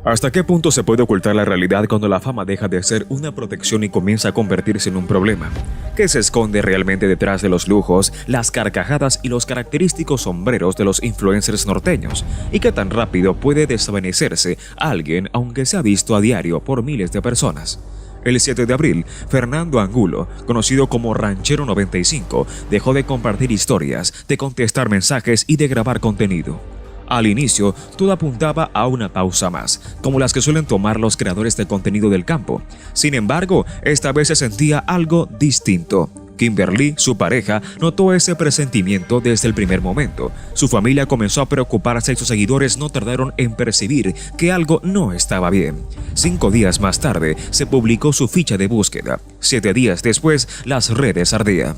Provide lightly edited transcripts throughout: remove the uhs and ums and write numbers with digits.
¿Hasta qué punto se puede ocultar la realidad cuando la fama deja de ser una protección y comienza a convertirse en un problema? ¿Qué se esconde realmente detrás de los lujos, las carcajadas y los característicos sombreros de los influencers norteños? ¿Y qué tan rápido puede desvanecerse alguien aunque sea visto a diario por miles de personas? El 7 de abril, Fernando Angulo, conocido como Ranchero 95, dejó de compartir historias, de contestar mensajes y de grabar contenido. Al inicio, todo apuntaba a una pausa más, como las que suelen tomar los creadores de contenido del campo. Sin embargo, esta vez se sentía algo distinto. Kimberly, su pareja, notó ese presentimiento desde el primer momento. Su familia comenzó a preocuparse y sus seguidores no tardaron en percibir que algo no estaba bien. 5 días más tarde, se publicó su ficha de búsqueda. 7 días después, las redes ardían.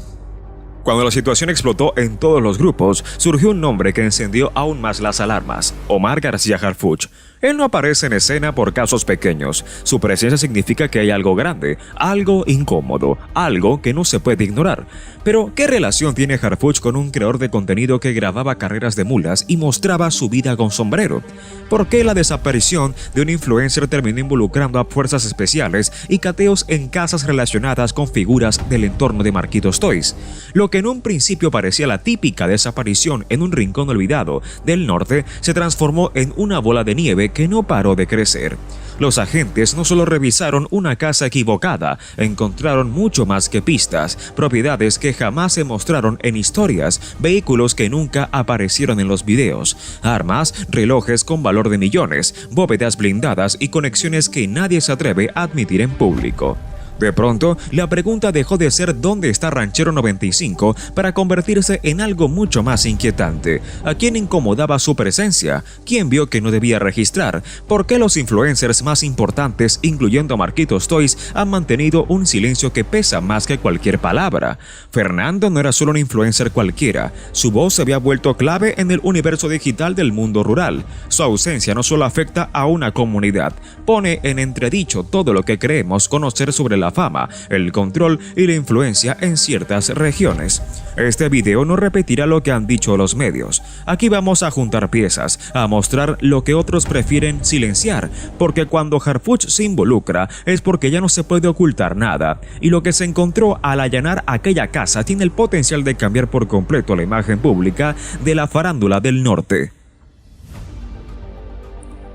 Cuando la situación explotó en todos los grupos, surgió un nombre que encendió aún más las alarmas: Omar García Harfuch. Él no aparece en escena por casos pequeños. Su presencia significa que hay algo grande, algo incómodo, algo que no se puede ignorar. Pero, ¿qué relación tiene Harfuch con un creador de contenido que grababa carreras de mulas y mostraba su vida con sombrero? ¿Por qué la desaparición de un influencer terminó involucrando a fuerzas especiales y cateos en casas relacionadas con figuras del entorno de Marquitos Toys? Lo que en un principio parecía la típica desaparición en un rincón olvidado del norte se transformó en una bola de nieve que no paró de crecer. Los agentes no solo revisaron una casa equivocada, encontraron mucho más que pistas, propiedades que jamás se mostraron en historias, vehículos que nunca aparecieron en los videos, armas, relojes con valor de millones, bóvedas blindadas y conexiones que nadie se atreve a admitir en público. De pronto, la pregunta dejó de ser ¿dónde está Ranchero 95? Para convertirse en algo mucho más inquietante. ¿A quién incomodaba su presencia? ¿Quién vio que no debía registrar? ¿Por qué los influencers más importantes, incluyendo a Marquitos Toys, han mantenido un silencio que pesa más que cualquier palabra? Fernando no era solo un influencer cualquiera. Su voz se había vuelto clave en el universo digital del mundo rural. Su ausencia no solo afecta a una comunidad, pone en entredicho todo lo que creemos conocer sobre la fama, el control y la influencia en ciertas regiones. Este video no repetirá lo que han dicho los medios. Aquí vamos a juntar piezas, a mostrar lo que otros prefieren silenciar, porque cuando Harfuch se involucra es porque ya no se puede ocultar nada, y lo que se encontró al allanar aquella casa tiene el potencial de cambiar por completo la imagen pública de la farándula del norte.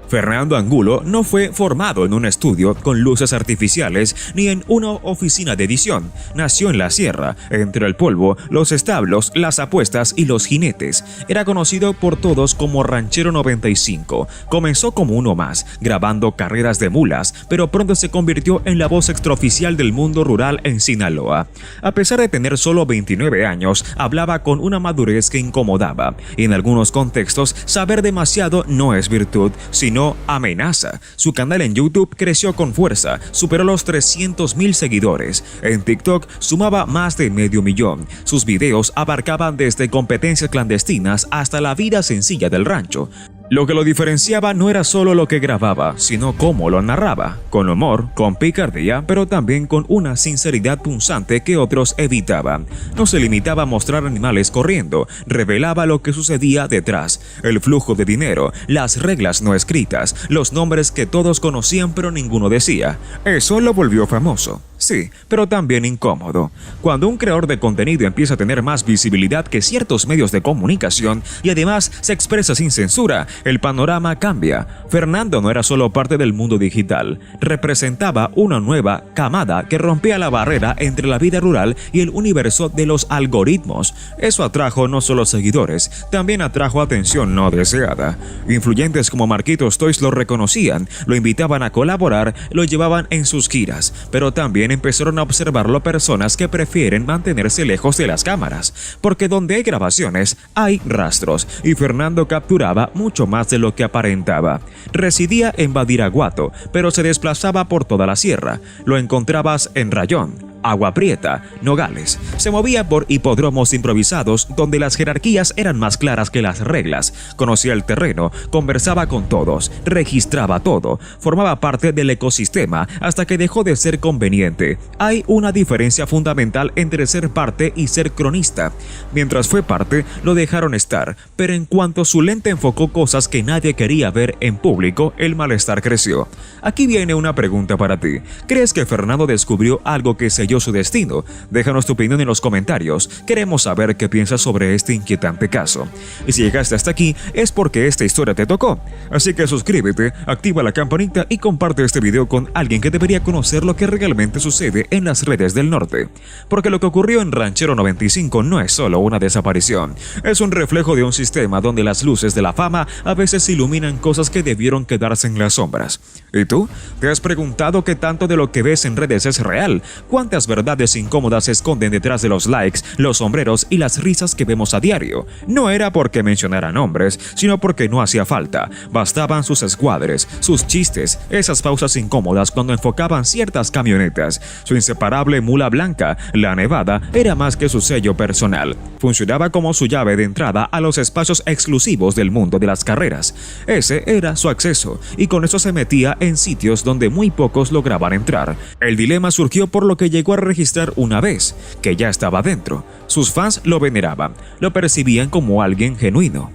Fernando Angulo no fue formado en un estudio con luces artificiales ni en una oficina de edición. Nació en la sierra, entre el polvo, los establos, las apuestas y los jinetes. Era conocido por todos como Ranchero 95. Comenzó como uno más, grabando carreras de mulas, pero pronto se convirtió en la voz extraoficial del mundo rural en Sinaloa. A pesar de tener solo 29 años, hablaba con una madurez que incomodaba. En algunos contextos, saber demasiado no es virtud, sino amenaza. Su canal en YouTube creció con fuerza, superó los 300,000 seguidores. En TikTok sumaba más de 500,000. Sus videos abarcaban desde competencias clandestinas hasta la vida sencilla del rancho. Lo que lo diferenciaba no era solo lo que grababa, sino cómo lo narraba, con humor, con picardía, pero también con una sinceridad punzante que otros evitaban. No se limitaba a mostrar animales corriendo, revelaba lo que sucedía detrás, el flujo de dinero, las reglas no escritas, los nombres que todos conocían pero ninguno decía. Eso lo volvió famoso. Sí, pero también incómodo. Cuando un creador de contenido empieza a tener más visibilidad que ciertos medios de comunicación y además se expresa sin censura, el panorama cambia. Fernando no era solo parte del mundo digital, representaba una nueva camada que rompía la barrera entre la vida rural y el universo de los algoritmos. Eso atrajo no solo seguidores, también atrajo atención no deseada. Influyentes como Marquitos Toys lo reconocían, lo invitaban a colaborar, lo llevaban en sus giras, pero también empezaron a observarlo personas que prefieren mantenerse lejos de las cámaras, porque donde hay grabaciones hay rastros, y Fernando capturaba mucho más de lo que aparentaba. Residía en Badiraguato, pero se desplazaba por toda la sierra. Lo encontrabas en Rayón, Agua Prieta, Nogales. Se movía por hipódromos improvisados donde las jerarquías eran más claras que las reglas. Conocía el terreno, conversaba con todos, registraba todo, formaba parte del ecosistema hasta que dejó de ser conveniente. Hay una diferencia fundamental entre ser parte y ser cronista. Mientras fue parte, lo dejaron estar, pero en cuanto su lente enfocó cosas que nadie quería ver en público, el malestar creció. Aquí viene una pregunta para ti. ¿Crees que Fernando descubrió algo que selló su destino? Déjanos tu opinión en los comentarios. Queremos saber qué piensas sobre este inquietante caso. Y si llegaste hasta aquí, es porque esta historia te tocó. Así que suscríbete, activa la campanita y comparte este video con alguien que debería conocer lo que realmente sucede en las redes del norte. Porque lo que ocurrió en Ranchero 95 no es solo una desaparición. Es un reflejo de un sistema donde las luces de la fama a veces iluminan cosas que debieron quedarse en las sombras. ¿Y tú? ¿Te has preguntado qué tanto de lo que ves en redes es real? ¿Cuántas verdades incómodas se esconden detrás de los likes, los sombreros y las risas que vemos a diario? No era porque mencionaran nombres, sino porque no hacía falta. Bastaban sus escuadres, sus chistes, esas pausas incómodas cuando enfocaban ciertas camionetas. Su inseparable mula blanca, la Nevada, era más que su sello personal. Funcionaba como su llave de entrada a los espacios exclusivos del mundo de las carreras. Ese era su acceso, y con eso se metía en sitios donde muy pocos lograban entrar. El dilema surgió por lo que llegó a registrar una vez, que ya estaba dentro. Sus fans lo veneraban, lo percibían como alguien genuino.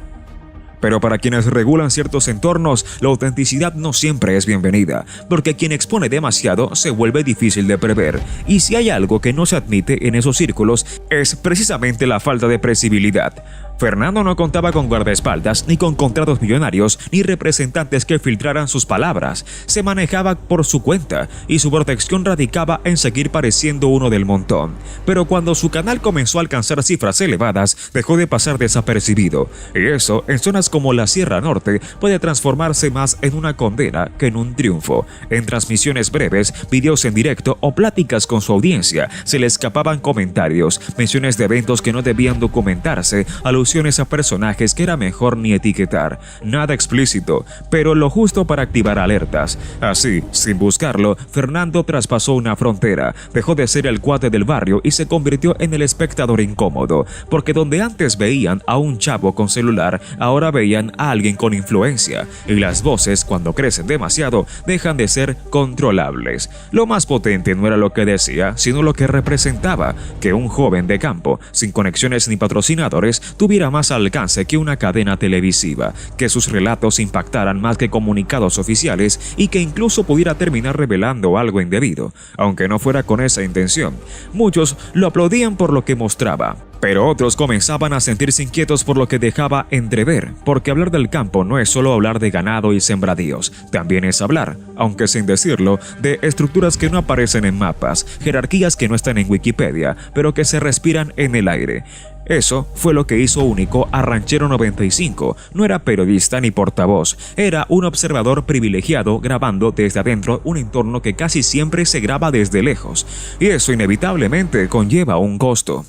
Pero para quienes regulan ciertos entornos, la autenticidad no siempre es bienvenida, porque quien expone demasiado se vuelve difícil de prever. Y si hay algo que no se admite en esos círculos, es precisamente la falta de previsibilidad. Fernando no contaba con guardaespaldas, ni con contratos millonarios, ni representantes que filtraran sus palabras. Se manejaba por su cuenta, y su protección radicaba en seguir pareciendo uno del montón. Pero cuando su canal comenzó a alcanzar cifras elevadas, dejó de pasar desapercibido. Y eso, en zonas como la Sierra Norte, puede transformarse más en una condena que en un triunfo. En transmisiones breves, videos en directo o pláticas con su audiencia, se le escapaban comentarios, menciones de eventos que no debían documentarse, alusiones a personajes que era mejor ni etiquetar. Nada explícito, pero lo justo para activar alertas. Así, sin buscarlo, Fernando traspasó una frontera, dejó de ser el cuate del barrio y se convirtió en el espectador incómodo, porque donde antes veían a un chavo con celular, ahora veían a alguien con influencia, y las voces, cuando crecen demasiado, dejan de ser controlables. Lo más potente no era lo que decía, sino lo que representaba, que un joven de campo, sin conexiones ni patrocinadores, tuviera más alcance que una cadena televisiva, que sus relatos impactaran más que comunicados oficiales y que incluso pudiera terminar revelando algo indebido, aunque no fuera con esa intención. Muchos lo aplaudían por lo que mostraba, pero otros comenzaban a sentirse inquietos por lo que dejaba entrever, porque hablar del campo no es solo hablar de ganado y sembradíos, también es hablar, aunque sin decirlo, de estructuras que no aparecen en mapas, jerarquías que no están en Wikipedia, pero que se respiran en el aire. Eso fue lo que hizo único a Ranchero 95. No era periodista ni portavoz, era un observador privilegiado grabando desde adentro un entorno que casi siempre se graba desde lejos, y eso inevitablemente conlleva un costo.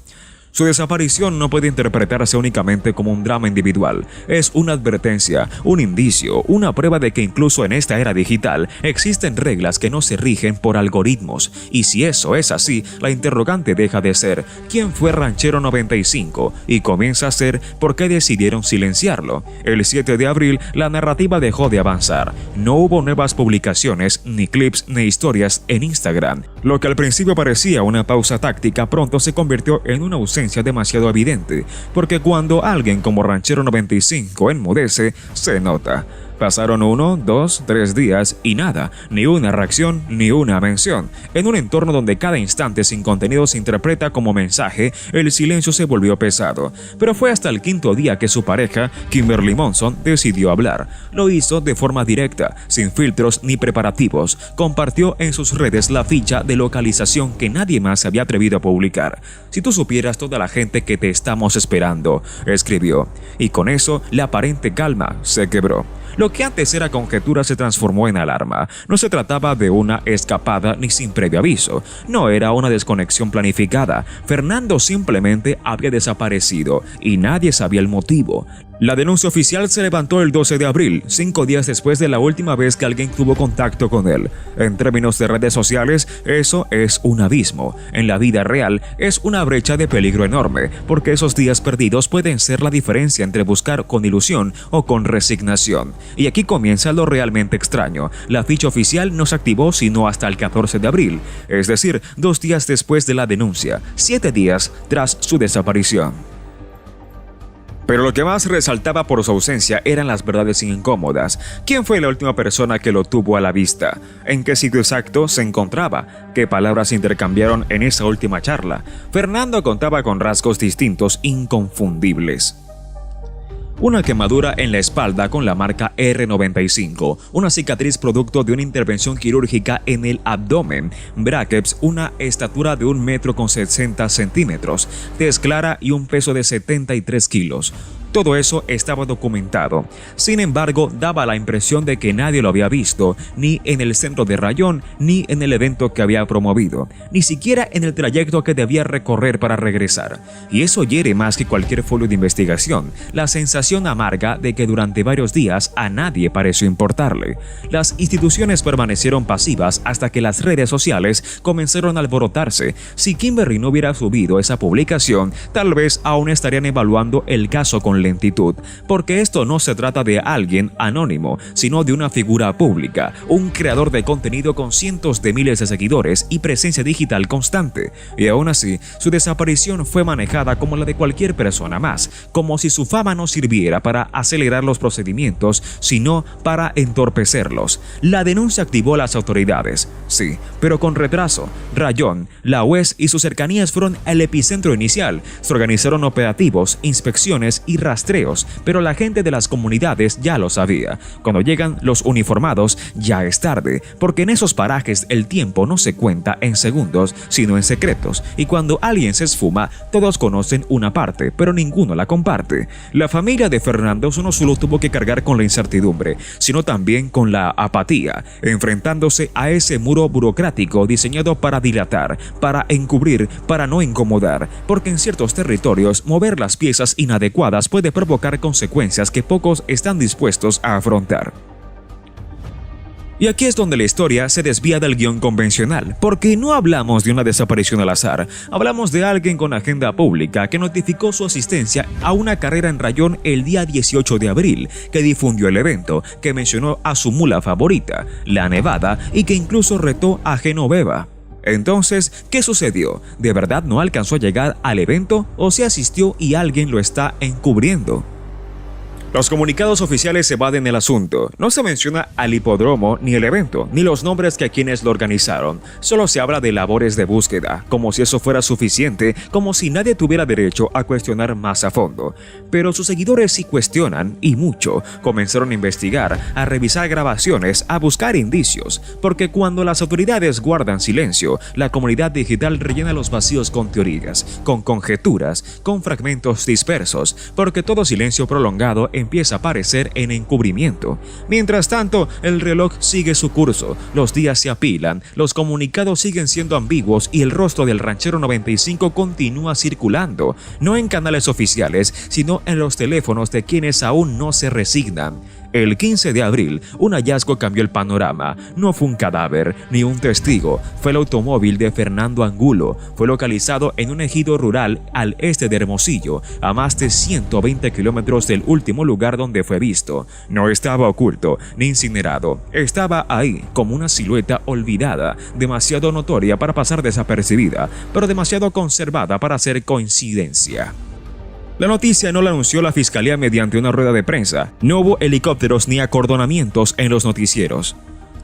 Su desaparición no puede interpretarse únicamente como un drama individual. Es una advertencia, un indicio, una prueba de que incluso en esta era digital existen reglas que no se rigen por algoritmos. Y si eso es así, la interrogante deja de ser ¿quién fue Ranchero 95? Y comienza a ser ¿por qué decidieron silenciarlo? El 7 de abril, la narrativa dejó de avanzar. No hubo nuevas publicaciones, ni clips, ni historias en Instagram. Lo que al principio parecía una pausa táctica pronto se convirtió en una ausencia demasiado evidente, porque cuando alguien como Ranchero 95 enmudece, se nota. Pasaron 1, 2, 3 días y nada, ni una reacción ni una mención. En un entorno donde cada instante sin contenido se interpreta como mensaje, el silencio se volvió pesado. Pero fue hasta el quinto día que su pareja, Kimberly Monson, decidió hablar. Lo hizo de forma directa, sin filtros ni preparativos. Compartió en sus redes la ficha de localización que nadie más se había atrevido a publicar. Si tú supieras toda la gente que te estamos esperando, escribió. Y con eso, la aparente calma se quebró. Lo que antes era conjetura se transformó en alarma. No se trataba de una escapada ni sin previo aviso. No era una desconexión planificada. Fernando simplemente había desaparecido y nadie sabía el motivo. La denuncia oficial se levantó el 12 de abril, 5 días después de la última vez que alguien tuvo contacto con él. En términos de redes sociales, eso es un abismo. En la vida real, es una brecha de peligro enorme, porque esos días perdidos pueden ser la diferencia entre buscar con ilusión o con resignación. Y aquí comienza lo realmente extraño. La ficha oficial no se activó sino hasta el 14 de abril, es decir, 2 días después de la denuncia, 7 días tras su desaparición. Pero lo que más resaltaba por su ausencia eran las verdades incómodas. ¿Quién fue la última persona que lo tuvo a la vista? ¿En qué sitio exacto se encontraba? ¿Qué palabras intercambiaron en esa última charla? Fernando contaba con rasgos distintos inconfundibles. Una quemadura en la espalda con la marca R95, una cicatriz producto de una intervención quirúrgica en el abdomen, brackets, una estatura de 1,60 m, tez clara y un peso de 73 kilos. Todo eso estaba documentado. Sin embargo, daba la impresión de que nadie lo había visto, ni en el centro de Rayón, ni en el evento que había promovido, ni siquiera en el trayecto que debía recorrer para regresar. Y eso hiere más que cualquier folio de investigación, la sensación amarga de que durante varios días a nadie pareció importarle. Las instituciones permanecieron pasivas hasta que las redes sociales comenzaron a alborotarse. Si Kimberly no hubiera subido esa publicación, tal vez aún estarían evaluando el caso con lentitud, porque esto no se trata de alguien anónimo, sino de una figura pública, un creador de contenido con cientos de miles de seguidores y presencia digital constante. Y aún así, su desaparición fue manejada como la de cualquier persona más, como si su fama no sirviera para acelerar los procedimientos, sino para entorpecerlos. La denuncia activó a las autoridades, sí, pero con retraso. Rayón, la UES y sus cercanías fueron el epicentro inicial. Se organizaron operativos, inspecciones y rastreos, pero la gente de las comunidades ya lo sabía. Cuando llegan los uniformados, ya es tarde, porque en esos parajes el tiempo no se cuenta en segundos, sino en secretos, y cuando alguien se esfuma, todos conocen una parte, pero ninguno la comparte. La familia de Fernando no solo tuvo que cargar con la incertidumbre, sino también con la apatía, enfrentándose a ese muro burocrático diseñado para dilatar, para encubrir, para no incomodar, porque en ciertos territorios mover las piezas inadecuadas puede provocar consecuencias que pocos están dispuestos a afrontar. Y aquí es donde la historia se desvía del guión convencional, porque no hablamos de una desaparición al azar, hablamos de alguien con agenda pública que notificó su asistencia a una carrera en Rayón el día 18 de abril, que difundió el evento, que mencionó a su mula favorita, la Nevada, y que incluso retó a Genoveva. Entonces, ¿qué sucedió? ¿De verdad no alcanzó a llegar al evento o se asistió y alguien lo está encubriendo? Los comunicados oficiales evaden el asunto. No se menciona al hipódromo ni el evento, ni los nombres que a quienes lo organizaron. Solo se habla de labores de búsqueda, como si eso fuera suficiente, como si nadie tuviera derecho a cuestionar más a fondo. Pero sus seguidores sí cuestionan, y mucho. Comenzaron a investigar, a revisar grabaciones, a buscar indicios, porque cuando las autoridades guardan silencio, la comunidad digital rellena los vacíos con teorías, con conjeturas, con fragmentos dispersos, porque todo silencio prolongado empieza a aparecer en encubrimiento. Mientras tanto, el reloj sigue su curso, los días se apilan, los comunicados siguen siendo ambiguos y el rostro del ranchero 95 continúa circulando, no en canales oficiales, sino en los teléfonos de quienes aún no se resignan. El 15 de abril, un hallazgo cambió el panorama. No fue un cadáver, ni un testigo. Fue el automóvil de Fernando Angulo. Fue localizado en un ejido rural al este de Hermosillo, a más de 120 kilómetros del último lugar donde fue visto. No estaba oculto, ni incinerado. Estaba ahí, como una silueta olvidada, demasiado notoria para pasar desapercibida, pero demasiado conservada para ser coincidencia. La noticia no la anunció la fiscalía mediante una rueda de prensa. No hubo helicópteros ni acordonamientos en los noticieros.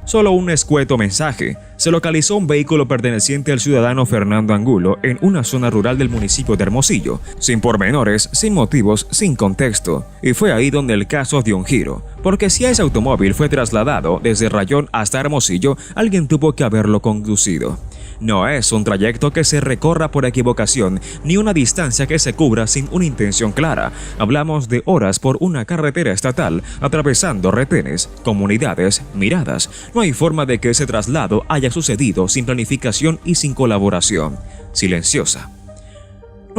Solo un escueto mensaje. Se localizó un vehículo perteneciente al ciudadano Fernando Angulo en una zona rural del municipio de Hermosillo, sin pormenores, sin motivos, sin contexto. Y fue ahí donde el caso dio un giro, porque si ese automóvil fue trasladado desde Rayón hasta Hermosillo, alguien tuvo que haberlo conducido. No es un trayecto que se recorra por equivocación, ni una distancia que se cubra sin una intención clara. Hablamos de horas por una carretera estatal, atravesando retenes, comunidades, miradas. No hay forma de que ese traslado haya sucedido sin planificación y sin colaboración. Silenciosa.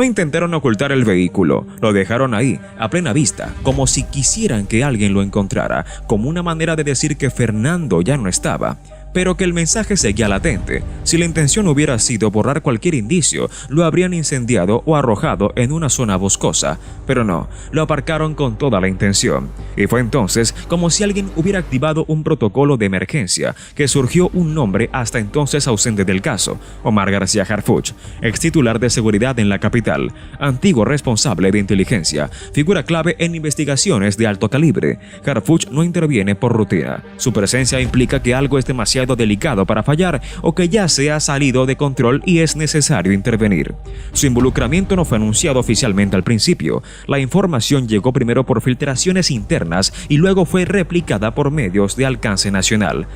No intentaron ocultar el vehículo, lo dejaron ahí, a plena vista, como si quisieran que alguien lo encontrara, como una manera de decir que Fernando ya no estaba. Pero que el mensaje seguía latente. Si la intención hubiera sido borrar cualquier indicio, lo habrían incendiado o arrojado en una zona boscosa. Pero no, lo aparcaron con toda la intención. Y fue entonces como si alguien hubiera activado un protocolo de emergencia, que surgió un nombre hasta entonces ausente del caso: Omar García Harfuch, ex titular de seguridad en la capital, antiguo responsable de inteligencia, figura clave en investigaciones de alto calibre. Harfuch no interviene por rutina. Su presencia implica que algo es demasiado delicado para fallar o que ya se ha salido de control y es necesario intervenir. Su involucramiento no fue anunciado oficialmente al principio. La información llegó primero por filtraciones internas y luego fue replicada por medios de alcance nacional.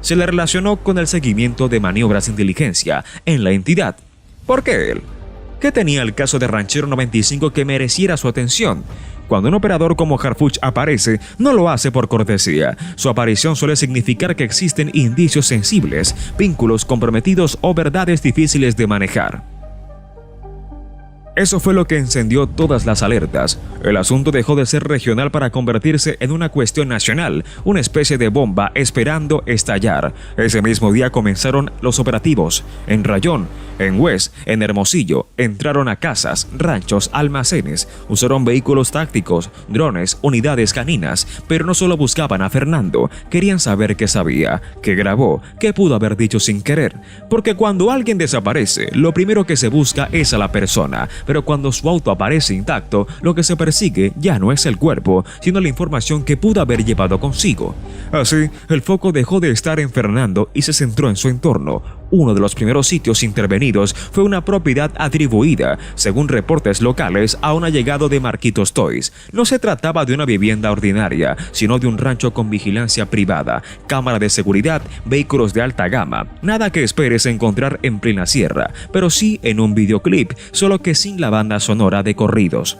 Se le relacionó con el seguimiento de maniobras de inteligencia en la entidad. ¿Por qué él? ¿Qué tenía el caso de Ranchero 95 que mereciera su atención? Cuando un operador como Harfuch aparece, no lo hace por cortesía. Su aparición suele significar que existen indicios sensibles, vínculos comprometidos o verdades difíciles de manejar. Eso fue lo que encendió todas las alertas. El asunto dejó de ser regional para convertirse en una cuestión nacional, una especie de bomba esperando estallar. Ese mismo día comenzaron los operativos. En Rayón, en West, en Hermosillo, entraron a casas, ranchos, almacenes, usaron vehículos tácticos, drones, unidades caninas, pero no solo buscaban a Fernando, querían saber qué sabía, qué grabó, qué pudo haber dicho sin querer. Porque cuando alguien desaparece, lo primero que se busca es a la persona. Pero cuando su auto aparece intacto, lo que se persigue ya no es el cuerpo, sino la información que pudo haber llevado consigo. Así, el foco dejó de estar en Fernando y se centró en su entorno. Uno de los primeros sitios intervenidos fue una propiedad atribuida, según reportes locales, a un allegado de Marquitos Toys. No se trataba de una vivienda ordinaria, sino de un rancho con vigilancia privada, cámara de seguridad, vehículos de alta gama. Nada que esperes encontrar en plena sierra, pero sí en un videoclip, solo que sin la banda sonora de corridos.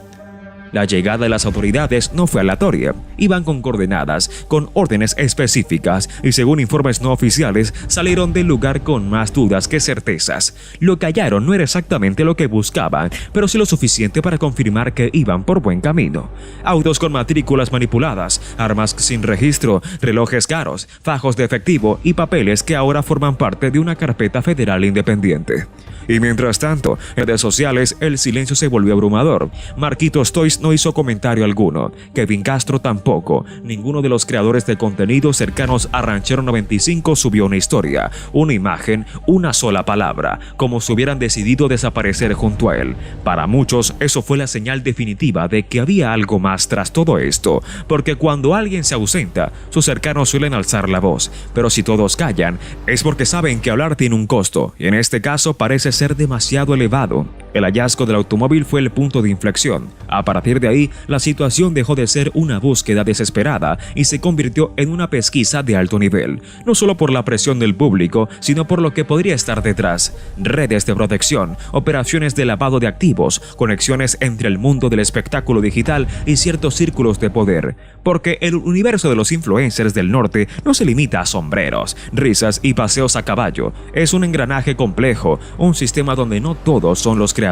La llegada de las autoridades no fue aleatoria, iban con coordenadas, con órdenes específicas y según informes no oficiales salieron del lugar con más dudas que certezas. Lo que hallaron no era exactamente lo que buscaban, pero sí lo suficiente para confirmar que iban por buen camino. Autos con matrículas manipuladas, armas sin registro, relojes caros, fajos de efectivo y papeles que ahora forman parte de una carpeta federal independiente. Y mientras tanto, en redes sociales el silencio se volvió abrumador. Marquitos Toys no hizo comentario alguno, Kevin Castro tampoco. Ninguno de los creadores de contenido cercanos a Ranchero 95 subió una historia, una imagen, una sola palabra, como si hubieran decidido desaparecer junto a él. Para muchos, eso fue la señal definitiva de que había algo más tras todo esto, porque cuando alguien se ausenta, sus cercanos suelen alzar la voz, pero si todos callan, es porque saben que hablar tiene un costo, y en este caso parece ser demasiado elevado. El hallazgo del automóvil fue el punto de inflexión. A partir de ahí, la situación dejó de ser una búsqueda desesperada y se convirtió en una pesquisa de alto nivel, no solo por la presión del público, sino por lo que podría estar detrás: redes de protección, operaciones de lavado de activos, conexiones entre el mundo del espectáculo digital y ciertos círculos de poder. Porque el universo de los influencers del norte no se limita a sombreros, risas y paseos a caballo. Es un engranaje complejo, un sistema donde no todos son los creadores.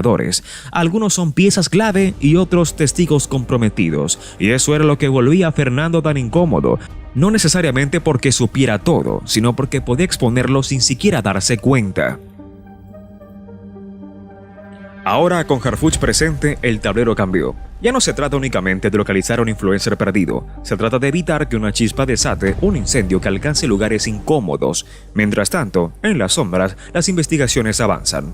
Algunos son piezas clave y otros testigos comprometidos. Y eso era lo que volvía a Fernando tan incómodo. No necesariamente porque supiera todo, sino porque podía exponerlo sin siquiera darse cuenta. Ahora, con Harfuch presente, el tablero cambió. Ya no se trata únicamente de localizar a un influencer perdido, se trata de evitar que una chispa desate un incendio que alcance lugares incómodos. Mientras tanto, en las sombras, las investigaciones avanzan.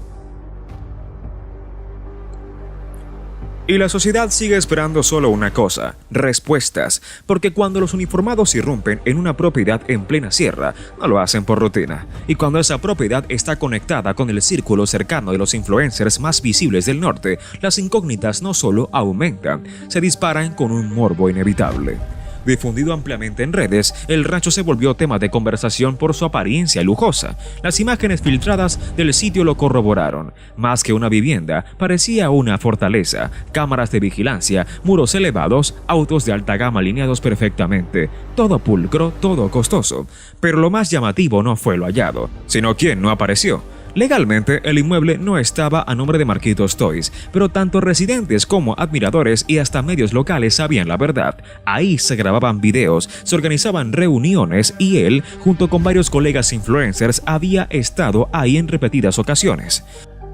Y la sociedad sigue esperando solo una cosa: respuestas, porque cuando los uniformados irrumpen en una propiedad en plena sierra, no lo hacen por rutina. Y cuando esa propiedad está conectada con el círculo cercano de los influencers más visibles del norte, las incógnitas no solo aumentan, se disparan con un morbo inevitable. Difundido ampliamente en redes, el rancho se volvió tema de conversación por su apariencia lujosa. Las imágenes filtradas del sitio lo corroboraron. Más que una vivienda, parecía una fortaleza. Cámaras de vigilancia, muros elevados, autos de alta gama alineados perfectamente. Todo pulcro, todo costoso. Pero lo más llamativo no fue lo hallado, sino quién no apareció. Legalmente, el inmueble no estaba a nombre de Marquitos Toys, pero tanto residentes como admiradores y hasta medios locales sabían la verdad. Ahí se grababan videos, se organizaban reuniones y él, junto con varios colegas influencers, había estado ahí en repetidas ocasiones.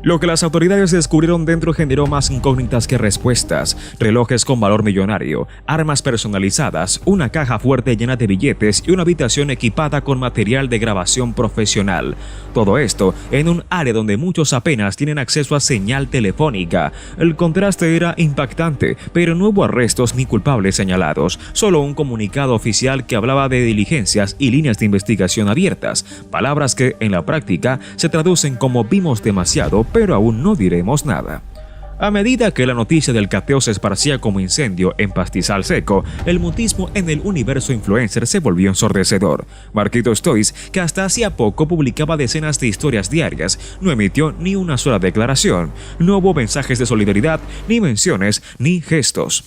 Lo que las autoridades descubrieron dentro generó más incógnitas que respuestas: relojes con valor millonario, armas personalizadas, una caja fuerte llena de billetes y una habitación equipada con material de grabación profesional. Todo esto en un área donde muchos apenas tienen acceso a señal telefónica. El contraste era impactante, pero no hubo arrestos ni culpables señalados, solo un comunicado oficial que hablaba de diligencias y líneas de investigación abiertas, palabras que en la práctica se traducen como vimos demasiado, pero aún no diremos nada. A medida que la noticia del cateo se esparcía como incendio en pastizal seco, el mutismo en el universo influencer se volvió ensordecedor. Marquitos Toys, que hasta hacía poco publicaba decenas de historias diarias, no emitió ni una sola declaración. No hubo mensajes de solidaridad, ni menciones, ni gestos.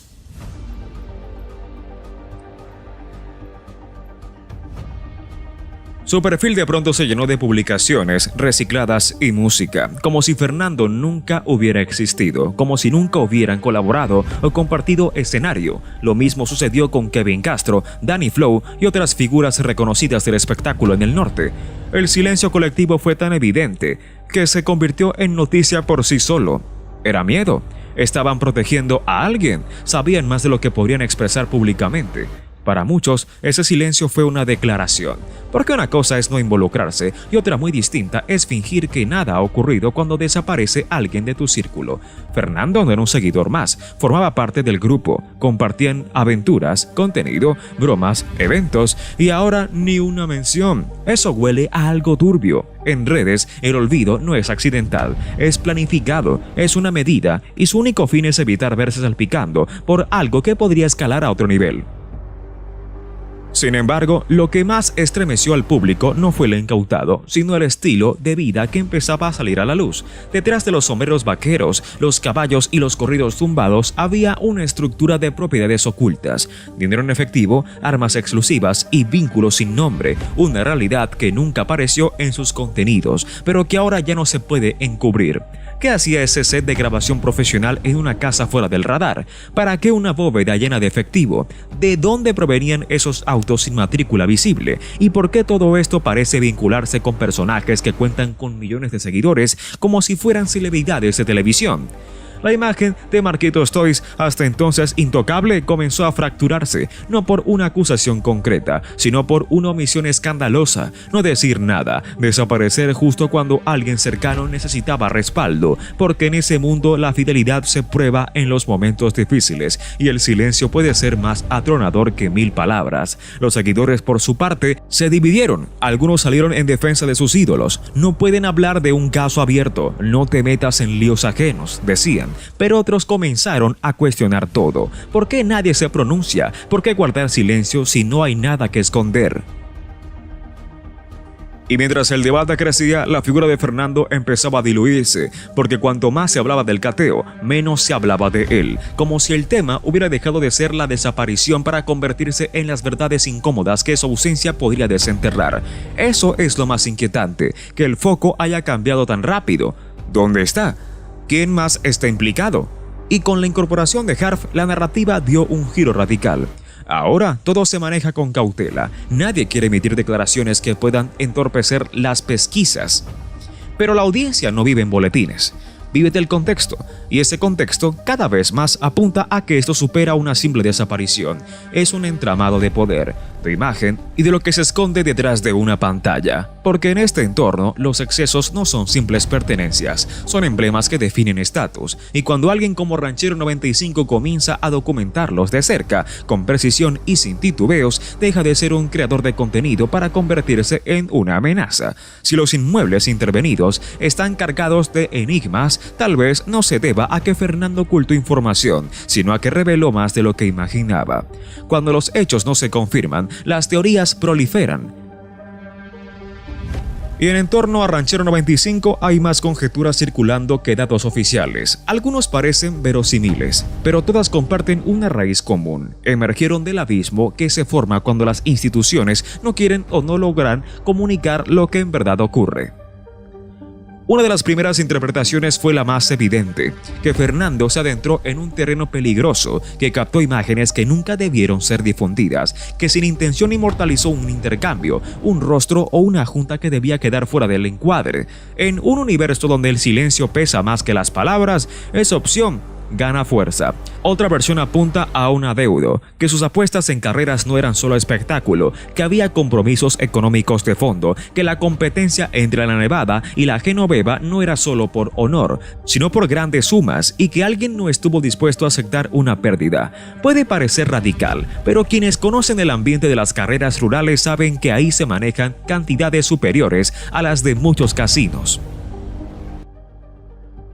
Su perfil de pronto se llenó de publicaciones recicladas y música, como si Fernando nunca hubiera existido, como si nunca hubieran colaborado o compartido escenario. Lo mismo sucedió con Kevin Castro, Danny Flow y otras figuras reconocidas del espectáculo en el norte. El silencio colectivo fue tan evidente que se convirtió en noticia por sí solo. Era miedo. Estaban protegiendo a alguien. Sabían más de lo que podrían expresar públicamente. Para muchos, ese silencio fue una declaración, porque una cosa es no involucrarse y otra muy distinta es fingir que nada ha ocurrido cuando desaparece alguien de tu círculo. Fernando no era un seguidor más, formaba parte del grupo, compartían aventuras, contenido, bromas, eventos y ahora ni una mención. Eso huele a algo turbio. En redes, el olvido no es accidental, es planificado, es una medida y su único fin es evitar verse salpicando por algo que podría escalar a otro nivel. Sin embargo, lo que más estremeció al público no fue el incautado, sino el estilo de vida que empezaba a salir a la luz. Detrás de los sombreros vaqueros, los caballos y los corridos tumbados había una estructura de propiedades ocultas, dinero en efectivo, armas exclusivas y vínculos sin nombre, una realidad que nunca apareció en sus contenidos, pero que ahora ya no se puede encubrir. ¿Qué hacía ese set de grabación profesional en una casa fuera del radar? ¿Para qué una bóveda llena de efectivo? ¿De dónde provenían esos autos sin matrícula visible? ¿Y por qué todo esto parece vincularse con personajes que cuentan con millones de seguidores como si fueran celebridades de televisión? La imagen de Marquitos Toys, hasta entonces intocable, comenzó a fracturarse, no por una acusación concreta, sino por una omisión escandalosa: no decir nada, desaparecer justo cuando alguien cercano necesitaba respaldo, porque en ese mundo la fidelidad se prueba en los momentos difíciles y el silencio puede ser más atronador que 1000 palabras. Los seguidores, por su parte, se dividieron. Algunos salieron en defensa de sus ídolos. No pueden hablar de un caso abierto, no te metas en líos ajenos, decían. Pero otros comenzaron a cuestionar todo. ¿Por qué nadie se pronuncia? ¿Por qué guardar silencio si no hay nada que esconder? Y mientras el debate crecía, la figura de Fernando empezaba a diluirse, porque cuanto más se hablaba del cateo, menos se hablaba de él, como si el tema hubiera dejado de ser la desaparición para convertirse en las verdades incómodas que su ausencia podría desenterrar. Eso es lo más inquietante, que el foco haya cambiado tan rápido. ¿Dónde está? ¿Quién más está implicado? Y con la incorporación de Harf, la narrativa dio un giro radical. Ahora todo se maneja con cautela. Nadie quiere emitir declaraciones que puedan entorpecer las pesquisas. Pero la audiencia no vive en boletines. Vive del contexto, y ese contexto cada vez más apunta a que esto supera una simple desaparición. Es un entramado de poder, de imagen y de lo que se esconde detrás de una pantalla. Porque en este entorno los excesos no son simples pertenencias, son emblemas que definen estatus, y cuando alguien como Ranchero 95 comienza a documentarlos de cerca, con precisión y sin titubeos, deja de ser un creador de contenido para convertirse en una amenaza. Si los inmuebles intervenidos están cargados de enigmas, tal vez no se deba a que Fernando ocultó información, sino a que reveló más de lo que imaginaba. Cuando los hechos no se confirman, las teorías proliferan. Y en torno a Ranchero 95 hay más conjeturas circulando que datos oficiales. Algunos parecen verosímiles, pero todas comparten una raíz común. Emergieron del abismo que se forma cuando las instituciones no quieren o no logran comunicar lo que en verdad ocurre. Una de las primeras interpretaciones fue la más evidente, que Fernando se adentró en un terreno peligroso, que captó imágenes que nunca debieron ser difundidas, que sin intención inmortalizó un intercambio, un rostro o una junta que debía quedar fuera del encuadre. En un universo donde el silencio pesa más que las palabras, esa opción gana fuerza. Otra versión apunta a un adeudo, que sus apuestas en carreras no eran solo espectáculo, que había compromisos económicos de fondo, que la competencia entre la Nevada y la Genoveva no era solo por honor, sino por grandes sumas, y que alguien no estuvo dispuesto a aceptar una pérdida. Puede parecer radical, pero quienes conocen el ambiente de las carreras rurales saben que ahí se manejan cantidades superiores a las de muchos casinos.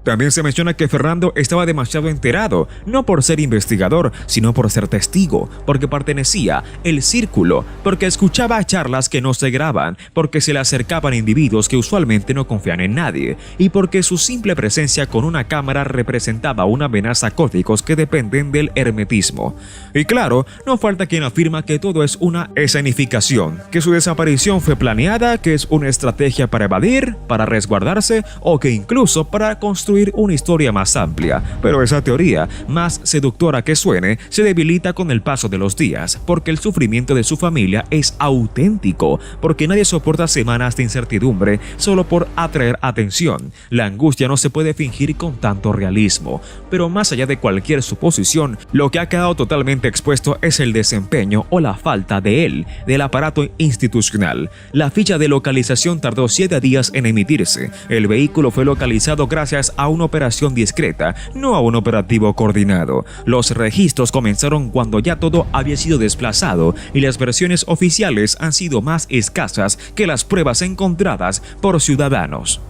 También se menciona que Fernando estaba demasiado enterado, no por ser investigador, sino por ser testigo, porque pertenecía al círculo, porque escuchaba charlas que no se graban, porque se le acercaban individuos que usualmente no confían en nadie, y porque su simple presencia con una cámara representaba una amenaza a códigos que dependen del hermetismo. Y claro, no falta quien afirma que todo es una escenificación, que su desaparición fue planeada, que es una estrategia para evadir, para resguardarse o que incluso para construir una historia más amplia, pero esa teoría, más seductora que suene, se debilita con el paso de los días, porque el sufrimiento de su familia es auténtico, porque nadie soporta semanas de incertidumbre solo por atraer atención. La angustia no se puede fingir con tanto realismo, pero más allá de cualquier suposición, lo que ha quedado totalmente expuesto es el desempeño o la falta de él, del aparato institucional. La ficha de localización tardó 7 días en emitirse. El vehículo fue localizado gracias a una operación discreta, no a un operativo coordinado. Los registros comenzaron cuando ya todo había sido desplazado y las versiones oficiales han sido más escasas que las pruebas encontradas por ciudadanos.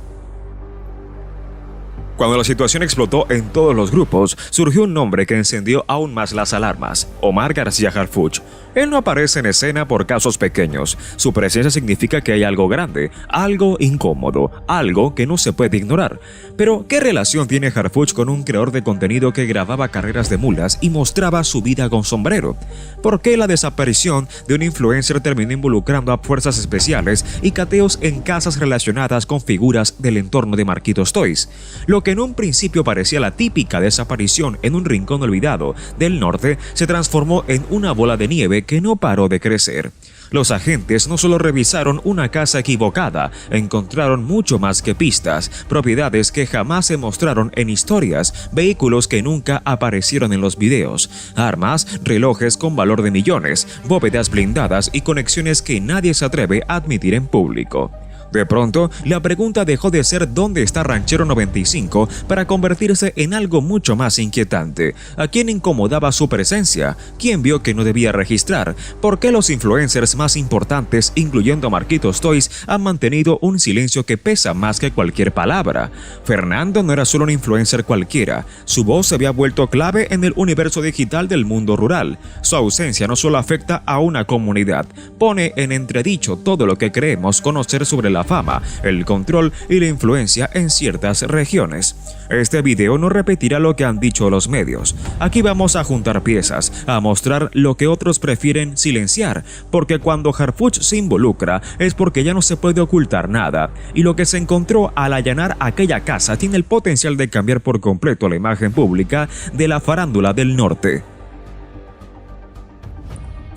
Cuando la situación explotó en todos los grupos, surgió un nombre que encendió aún más las alarmas: Omar García Harfuch. Él no aparece en escena por casos pequeños. Su presencia significa que hay algo grande, algo incómodo, algo que no se puede ignorar. Pero, ¿qué relación tiene Harfuch con un creador de contenido que grababa carreras de mulas y mostraba su vida con sombrero? ¿Por qué la desaparición de un influencer terminó involucrando a fuerzas especiales y cateos en casas relacionadas con figuras del entorno de Marquitos Toys? Lo que en un principio parecía la típica desaparición en un rincón olvidado del norte se transformó en una bola de nieve que no paró de crecer. Los agentes no solo revisaron una casa equivocada, encontraron mucho más que pistas, propiedades que jamás se mostraron en historias, vehículos que nunca aparecieron en los videos, armas, relojes con valor de millones, bóvedas blindadas y conexiones que nadie se atreve a admitir en público. De pronto, la pregunta dejó de ser ¿dónde está Ranchero 95? Para convertirse en algo mucho más inquietante. ¿A quién incomodaba su presencia? ¿Quién vio que no debía registrar? ¿Por qué los influencers más importantes, incluyendo a Marquitos Toys, han mantenido un silencio que pesa más que cualquier palabra? Fernando no era solo un influencer cualquiera. Su voz se había vuelto clave en el universo digital del mundo rural. Su ausencia no solo afecta a una comunidad, pone en entredicho todo lo que creemos conocer sobre la fama, el control y la influencia en ciertas regiones. Este video no repetirá lo que han dicho los medios. Aquí vamos a juntar piezas, a mostrar lo que otros prefieren silenciar, porque cuando Harfuch se involucra es porque ya no se puede ocultar nada, y lo que se encontró al allanar aquella casa tiene el potencial de cambiar por completo la imagen pública de la farándula del norte.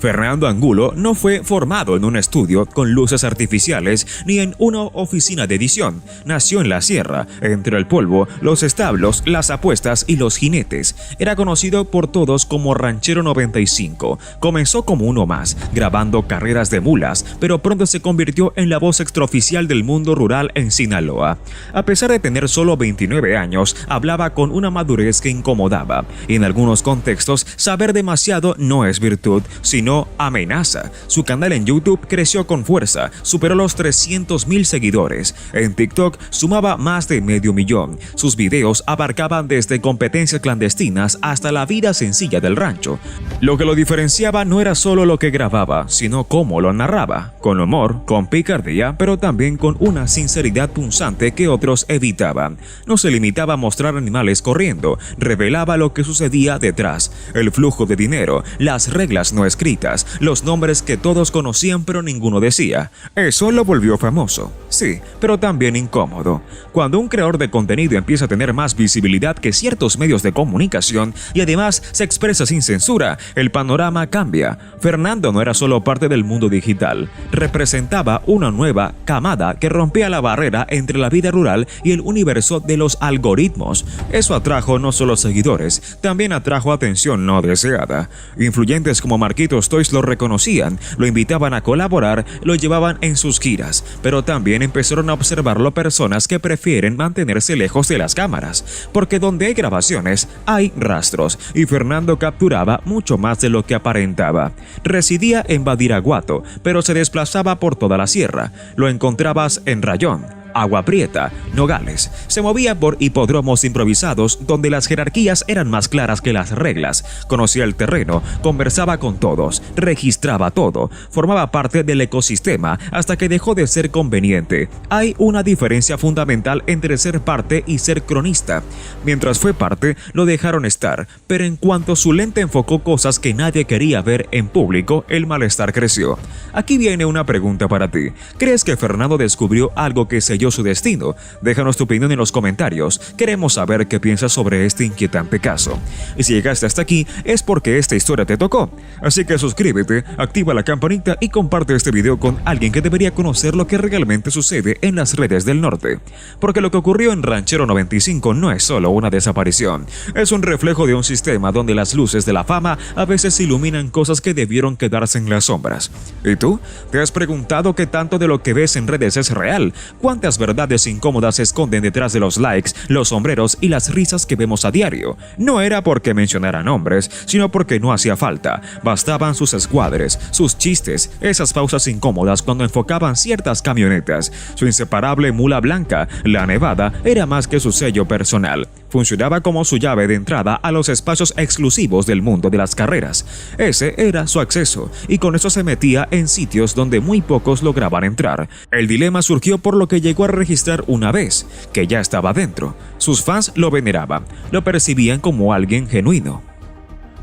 Fernando Angulo no fue formado en un estudio con luces artificiales ni en una oficina de edición. Nació en la sierra, entre el polvo, los establos, las apuestas y los jinetes. Era conocido por todos como Ranchero 95. Comenzó como uno más, grabando carreras de mulas, pero pronto se convirtió en la voz extraoficial del mundo rural en Sinaloa. A pesar de tener solo 29 años, hablaba con una madurez que incomodaba. Y en algunos contextos, saber demasiado no es virtud, sino amenaza. Su canal en YouTube creció con fuerza, superó los 300,000 seguidores. En TikTok sumaba más de 500,000. Sus videos abarcaban desde competencias clandestinas hasta la vida sencilla del rancho. Lo que lo diferenciaba no era solo lo que grababa, sino cómo lo narraba, con humor, con picardía, pero también con una sinceridad punzante que otros evitaban. No se limitaba a mostrar animales corriendo, revelaba lo que sucedía detrás, el flujo de dinero, las reglas no escritas, los nombres que todos conocían pero ninguno decía. Eso lo volvió famoso. Sí, pero también incómodo. Cuando un creador de contenido empieza a tener más visibilidad que ciertos medios de comunicación y además se expresa sin censura, el panorama cambia. Fernando no era solo parte del mundo digital, representaba una nueva camada que rompía la barrera entre la vida rural y el universo de los algoritmos. Eso atrajo no solo seguidores, también atrajo atención no deseada. Influyentes como Marquitos Toys lo reconocían, lo invitaban a colaborar, lo llevaban en sus giras, pero también empezaron a observarlo personas que prefieren mantenerse lejos de las cámaras, porque donde hay grabaciones hay rastros, y Fernando capturaba mucho más de lo que aparentaba. Residía en Badiraguato, pero se desplazaba por toda la sierra. Lo encontrabas en Rayón, Agua Prieta, Nogales. Se movía por hipódromos improvisados donde las jerarquías eran más claras que las reglas. Conocía el terreno, conversaba con todos, registraba todo, formaba parte del ecosistema hasta que dejó de ser conveniente. Hay una diferencia fundamental entre ser parte y ser cronista. Mientras fue parte, lo dejaron estar, pero en cuanto su lente enfocó cosas que nadie quería ver en público, el malestar creció. Aquí viene una pregunta para ti. ¿Crees que Fernando descubrió algo que selló su destino? Déjanos tu opinión en los comentarios. Queremos saber qué piensas sobre este inquietante caso. Y si llegaste hasta aquí, es porque esta historia te tocó. Así que suscríbete, activa la campanita y comparte este video con alguien que debería conocer lo que realmente sucede en las redes del norte. Porque lo que ocurrió en Ranchero 95 no es solo una desaparición. Es un reflejo de un sistema donde las luces de la fama a veces iluminan cosas que debieron quedarse en las sombras. ¿Y tú? ¿Te has preguntado qué tanto de lo que ves en redes es real? ¿Cuántas verdades incómodas se esconden detrás de los likes, los sombreros y las risas que vemos a diario? No era porque mencionara nombres, sino porque no hacía falta. Bastaban sus escuadres, sus chistes, esas pausas incómodas cuando enfocaban ciertas camionetas. Su inseparable mula blanca, la Nevada, era más que su sello personal. Funcionaba como su llave de entrada a los espacios exclusivos del mundo de las carreras. Ese era su acceso, y con eso se metía en sitios donde muy pocos lograban entrar. El dilema surgió por lo que llegó a registrar una vez, que ya estaba dentro. Sus fans lo veneraban, lo percibían como alguien genuino.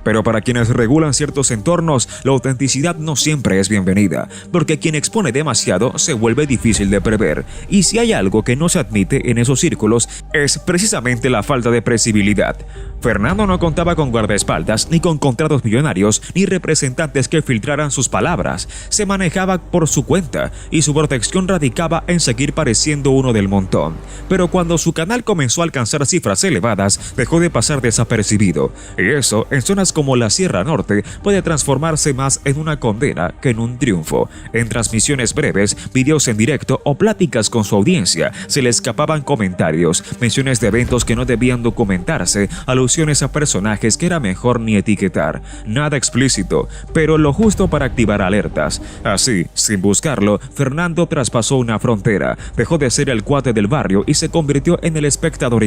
Pero para quienes regulan ciertos entornos, la autenticidad no siempre es bienvenida, porque quien expone demasiado se vuelve difícil de prever, y si hay algo que no se admite en esos círculos es precisamente la falta de previsibilidad. Fernando no contaba con guardaespaldas, ni con contratos millonarios, ni representantes que filtraran sus palabras. Se manejaba por su cuenta, y su protección radicaba en seguir pareciendo uno del montón. Pero cuando su canal comenzó a alcanzar cifras elevadas, dejó de pasar desapercibido, y eso, en zonas como la Sierra Norte, puede transformarse más en una condena que en un triunfo. En transmisiones breves, videos en directo o pláticas con su audiencia, se le escapaban comentarios, menciones de eventos que no debían documentarse, alusiones a personajes que era mejor ni etiquetar. Nada explícito, pero lo justo para activar alertas. Así, sin buscarlo, Fernando traspasó una frontera, dejó de ser el cuate del barrio y se convirtió en el espectador